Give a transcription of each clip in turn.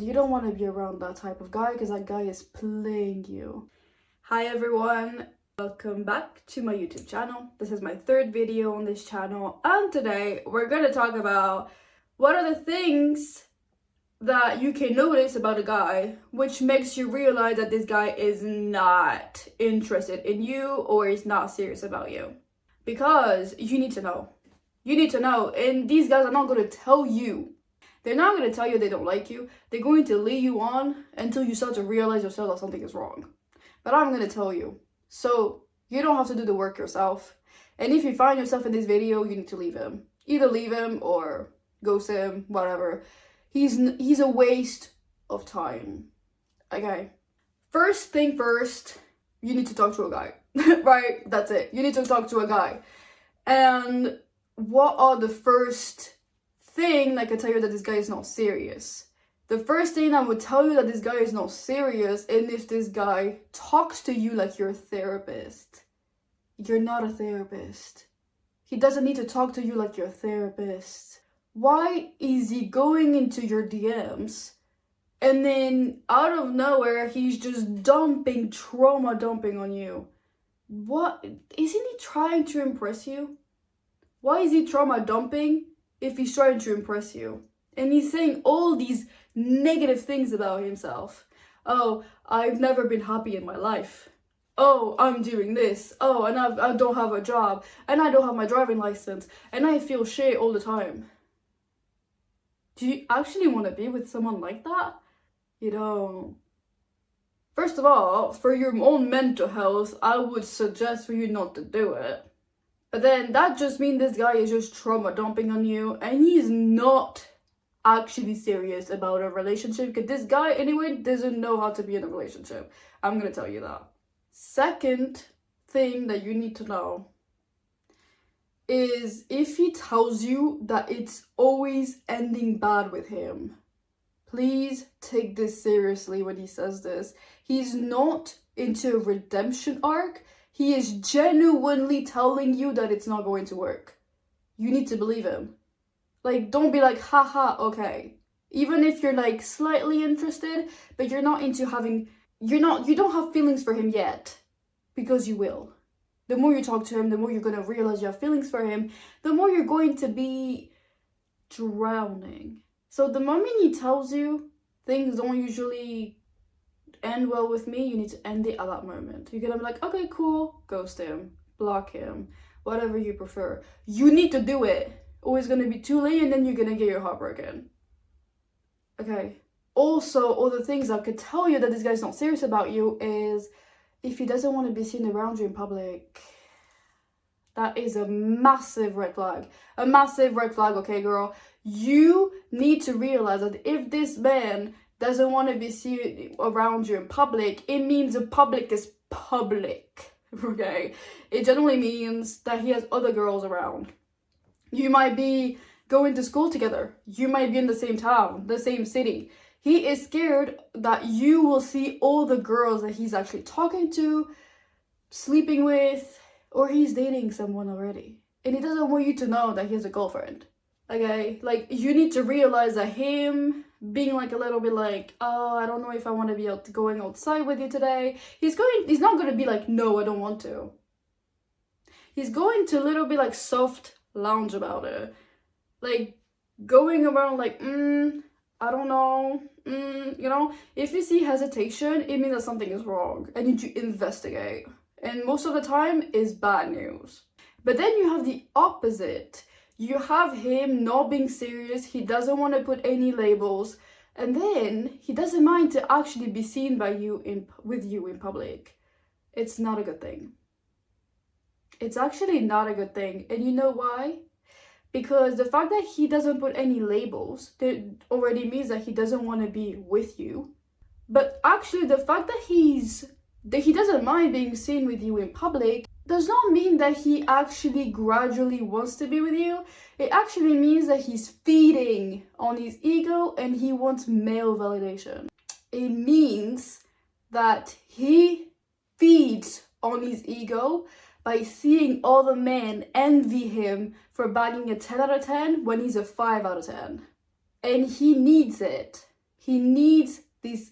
you don't want to be around that type of guy because that guy is playing you. Hi everyone, welcome back to my YouTube channel. This is my third video on this channel, and today we're going to talk about what are the things that you can notice about a guy which makes you realize that this guy is not interested in you or is not serious about you. Because you need to know. You need to know, and these guys are not going to tell you. They're not going to tell you they don't like you. They're going to lead you on until you start to realize yourself that something is wrong. But I'm going to tell you. So you don't have to do the work yourself. And if you find yourself in this video, you need to leave him. Either leave him or ghost him, whatever. He's a waste of time. Okay. First thing first, you need to talk to a guy. Right? That's it. You need to talk to a guy. And what are the first thing that can tell you that this guy is not serious? The first thing that would tell you that this guy is not serious is if this guy talks to you like you're a therapist. You're not a therapist. He doesn't need to talk to you like you're a therapist. Why is he going into your DMs and then out of nowhere he's just trauma dumping on you? What? Isn't he trying to impress you? Why is he trauma dumping if he's trying to impress you? And he's saying all these negative things about himself. Oh, I've never been happy in my life. Oh, I'm doing this. Oh, and I don't have a job. And I don't have my driving license. And I feel shit all the time. Do you actually want to be with someone like that? You don't. First of all, for your own mental health, I would suggest for you not to do it. But then that just means this guy is just trauma dumping on you, and he's not actually serious about a relationship, because this guy anyway doesn't know how to be in a relationship. I'm gonna tell you that. Second thing that you need to know is if he tells you that it's always ending bad with him. Please take this seriously when he says this. He's not into a redemption arc. He is genuinely telling you that it's not going to work. You need to believe him. Like, don't be like, haha, okay. Even if you're like slightly interested, but you don't have feelings for him yet. Because you will. The more you talk to him, the more you're going to realize you have feelings for him, the more you're going to be drowning. So the moment he tells you things don't usually end well with me, you need to end it at that moment. You're going to be like, okay, cool, ghost him, block him, whatever you prefer. You need to do it. Or it's going to be too late and then you're going to get your heart broken. Okay. Also, all the things that could tell you that this guy's not serious about you is if he doesn't want to be seen around you in public. That is a massive red flag. A massive red flag, okay, girl? You need to realize that if this man doesn't want to be seen around you in public, it means the public is public, okay? It generally means that he has other girls around. You might be going to school together. You might be in the same town, the same city. He is scared that you will see all the girls that he's actually talking to, sleeping with, or he's dating someone already. And he doesn't want you to know that he has a girlfriend. Okay? Like, you need to realize that him being like a little bit like, oh, I don't know if I want to be going outside with you today. He's not going to be like, no, I don't want to. He's going to a little bit like soft lounge about it. Like, going around like, I don't know, you know, if you see hesitation, it means that something is wrong and you need to investigate. And most of the time is bad news. But then you have the opposite. You have him not being serious. He doesn't want to put any labels. And then he doesn't mind to actually be seen by you with you in public. It's not a good thing. It's actually not a good thing. And you know why? Because the fact that he doesn't put any labels, that already means that he doesn't want to be with you. But actually the fact that he doesn't mind being seen with you in public does not mean that he actually gradually wants to be with you. It actually means that he's feeding on his ego and he wants male validation. It means that he feeds on his ego by seeing all the men envy him for bagging a 10 out of 10 when he's a 5 out of 10. And he needs it. He needs this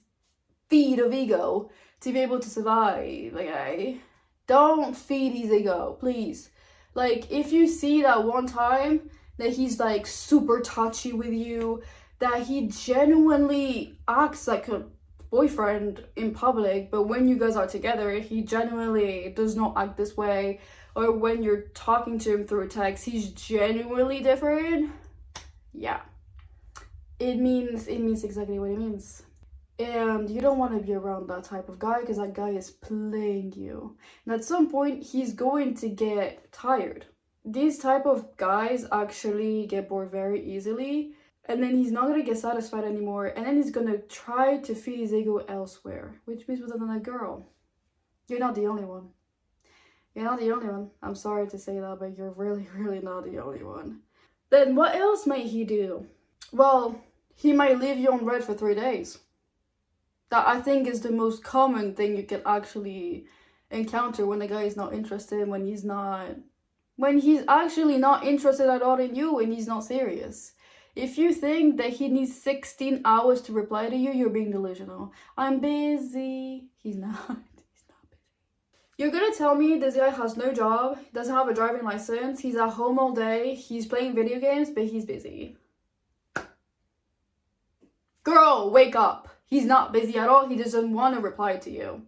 feed of ego to be able to survive. Like, don't feed his ego, please. Like, if you see that one time that he's like super touchy with you, that he genuinely acts like a boyfriend in public, but when you guys are together, he genuinely does not act this way, or when you're talking to him through text, he's genuinely different, yeah, it means exactly what it means. And you don't want to be around that type of guy, because that guy is playing you. And at some point, he's going to get tired. These type of guys actually get bored very easily. And then he's not going to get satisfied anymore. And then he's going to try to feed his ego elsewhere. Which means with another girl. You're not the only one. You're not the only one. I'm sorry to say that, but you're really, really not the only one. Then what else might he do? Well, he might leave you on red for 3 days. That, I think, is the most common thing you can actually encounter when a guy is not interested, when he's actually not interested at all in you, and he's not serious. If you think that he needs 16 hours to reply to you, you're being delusional. I'm busy. He's not. He's not busy. You're gonna tell me this guy has no job, doesn't have a driving license, he's at home all day, he's playing video games, but he's busy. Girl, wake up. He's not busy at all. He doesn't want to reply to you.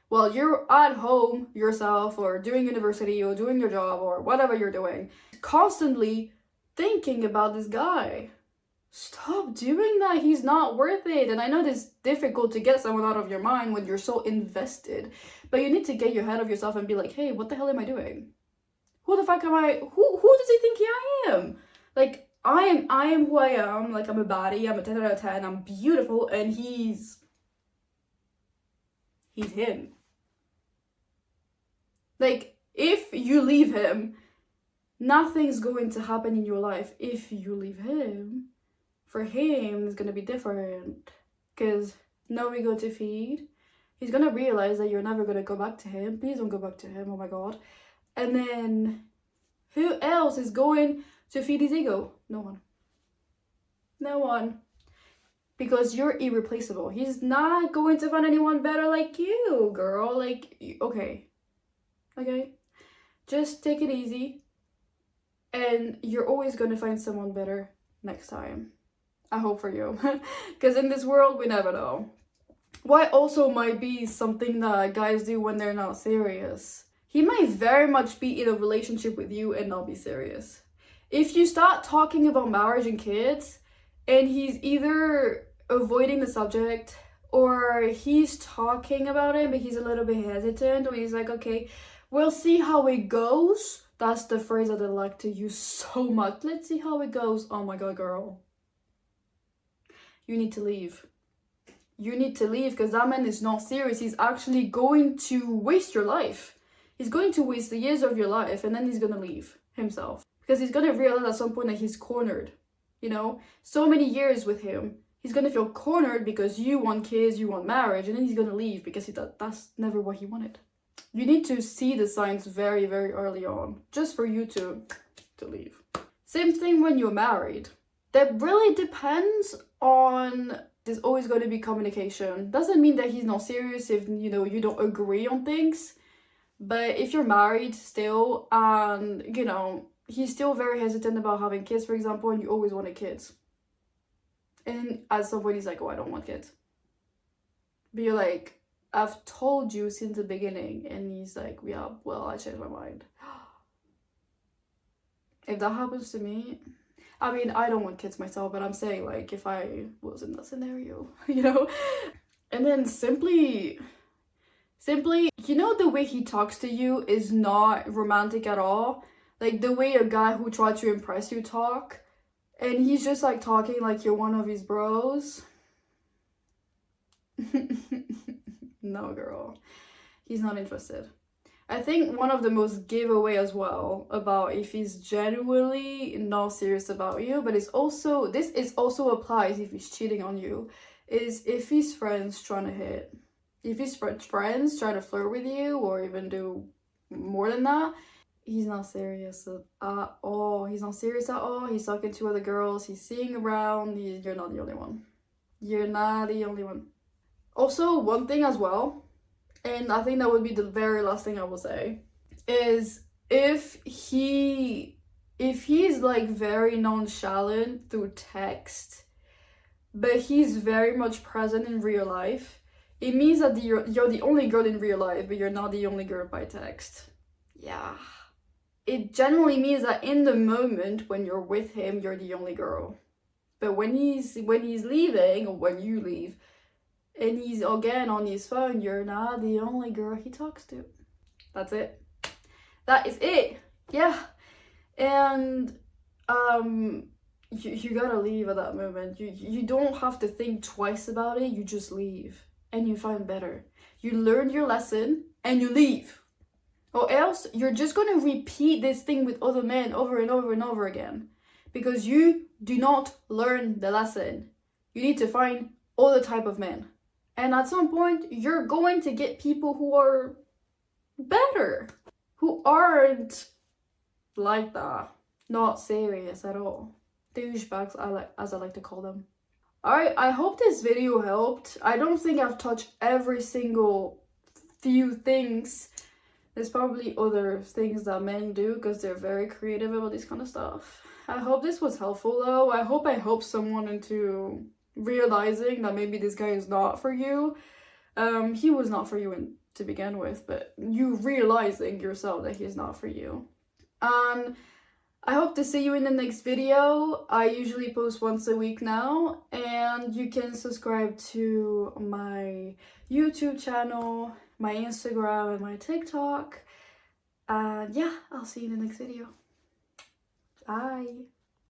Well, you're at home yourself, or doing university, or doing your job, or whatever you're doing, constantly thinking about this guy. Stop doing that. He's not worth it. And I know it's difficult to get someone out of your mind when you're so invested, but you need to get your head of yourself and be like, hey, what the hell am I doing? Who the fuck am I? Who does he think I am? Like, I am who I am. Like, I'm a baddie, I'm a 10 out of 10, I'm beautiful, and he's him. Like, if you leave him, nothing's going to happen in your life. If you leave him, for him, it's gonna be different. Because no ego to feed. He's gonna realize that you're never gonna go back to him. Please don't go back to him, oh my god. And then, who else is going to feed his ego? No one. No one. Because you're irreplaceable. He's not going to find anyone better like you, girl. Like, okay. Okay? Just take it easy. And you're always going to find someone better next time. I hope for you. Because in this world, we never know. What also might be something that guys do when they're not serious. He might very much be in a relationship with you and not be serious. If you start talking about marriage and kids, and he's either avoiding the subject, or he's talking about it, but he's a little bit hesitant, or he's like, okay, we'll see how it goes. That's the phrase that I like to use so much. Let's see how it goes. Oh my god, girl. You need to leave. You need to leave, because that man is not serious. He's actually going to waste your life. He's going to waste the years of your life, and then he's going to leave himself. Because he's going to realize at some point that he's cornered. You know? So many years with him. He's going to feel cornered because you want kids, you want marriage, and then he's going to leave because that's never what he wanted. You need to see the signs very, very early on. Just for you to leave. Same thing when you're married. That really depends on... There's always going to be communication. Doesn't mean that he's not serious if, you know, you don't agree on things. But if you're married still, and, you know, he's still very hesitant about having kids, for example, and you always wanted kids. And at some point he's like, oh, I don't want kids. But you're like, I've told you since the beginning. And he's like, yeah, well, I changed my mind. If that happens to me... I mean, I don't want kids myself, but I'm saying, like, if I was in that scenario, you know? And then simply, you know, the way he talks to you is not romantic at all. Like, the way a guy who tried to impress you talk, and he's just, like, talking like you're one of his bros. No, girl. He's not interested. I think one of the most giveaway as well about if he's genuinely not serious about you, but this also applies if he's cheating on you, is if his friends trying to hit. If his friends trying to flirt with you or even do more than that, he's not serious at all. He's not serious at all. He's talking to other girls. He's seeing around. You're not the only one. You're not the only one. Also, one thing as well, and I think that would be the very last thing I will say, is if he's like very nonchalant through text, but he's very much present in real life, it means that you're the only girl in real life, but you're not the only girl by text. Yeah. It generally means that in the moment when you're with him, you're the only girl. But when he's leaving, or when you leave, and he's again on his phone, you're not the only girl he talks to. That's it. That is it. Yeah. And you gotta leave at that moment. You don't have to think twice about it. You just leave and you find better. You learn your lesson and you leave. Or else you're just gonna repeat this thing with other men over and over and over again. Because you do not learn the lesson. You need to find other type of men. And at some point, you're going to get people who are better. Who aren't like that. Not serious at all. Douchebags, as I like to call them. Alright, I hope this video helped. I don't think I've touched every single few things. There's probably other things that men do because they're very creative about this kind of stuff. I hope this was helpful though. I hope I helped someone into realizing that maybe this guy is not for you. He was not for you to begin with, but you realizing yourself that he's not for you. And I hope to see you in the next video. I usually post once a week now, and you can subscribe to my YouTube channel, my Instagram, and my TikTok. And yeah, I'll see you in the next video. Bye.